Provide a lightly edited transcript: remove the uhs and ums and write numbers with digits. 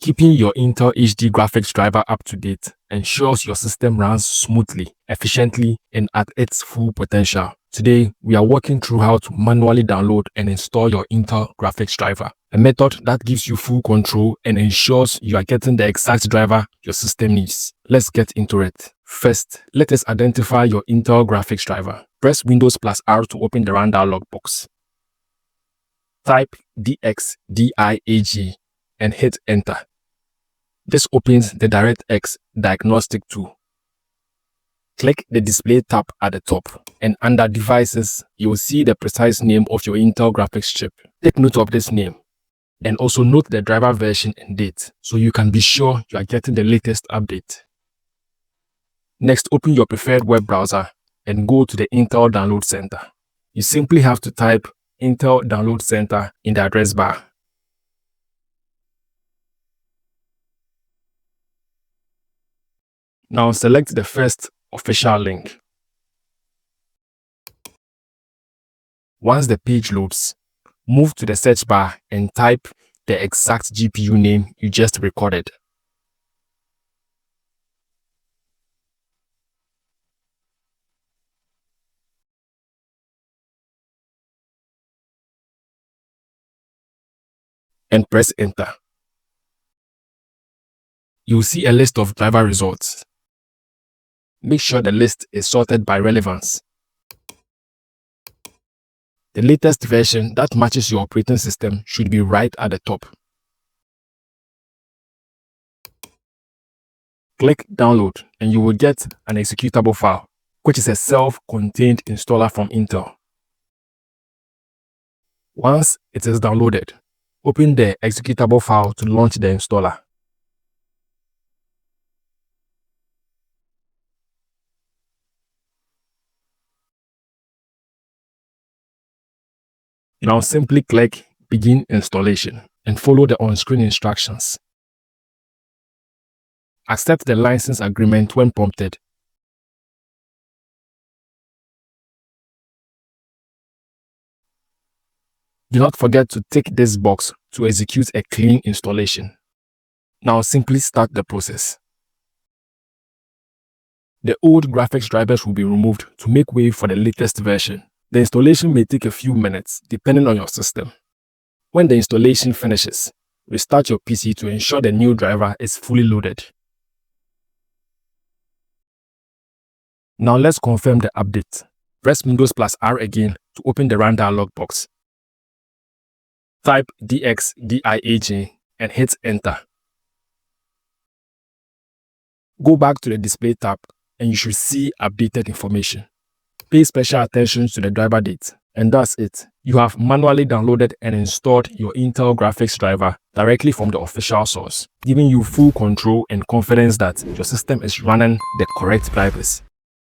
Keeping your Intel HD graphics driver up to date ensures your system runs smoothly, efficiently, and at its full potential. Today, we are walking through how to manually download and install your Intel graphics driver, a method that gives you full control and ensures you are getting the exact driver your system needs. Let's get into it. First, let us identify your Intel graphics driver. Press Windows plus R to open the Run dialog box. Type dxdiag and hit Enter. This opens the DirectX diagnostic tool. Click the Display tab at the top, and under Devices, you will see the precise name of your Intel graphics chip. Take note of this name, and also note the driver version and date, so you can be sure you are getting the latest update. Next, open your preferred web browser and go to the Intel Download Center. You simply have to type Intel Download Center in the address bar. Now select the first official link. Once the page loads, move to the search bar and type the exact GPU name you just recorded. And press Enter. You'll see a list of driver results. Make sure the list is sorted by relevance. The latest version that matches your operating system should be right at the top. Click Download and you will get an executable file, which is a self-contained installer from Intel. Once it is downloaded, open the executable file to launch the installer. Now simply click Begin Installation and follow the on-screen instructions. Accept the license agreement when prompted. Do not forget to tick this box to execute a clean installation. Now simply start the process. The old graphics drivers will be removed to make way for the latest version. The installation may take a few minutes depending on your system. When the installation finishes, restart your PC to ensure the new driver is fully loaded. Now let's confirm the update. Press Windows plus R again to open the Run dialog box. Type dxdiag and hit Enter. Go back to the Display tab and you should see updated information. Pay special attention to the driver date, and that's it. You have manually downloaded and installed your Intel graphics driver directly from the official source, giving you full control and confidence that your system is running the correct drivers.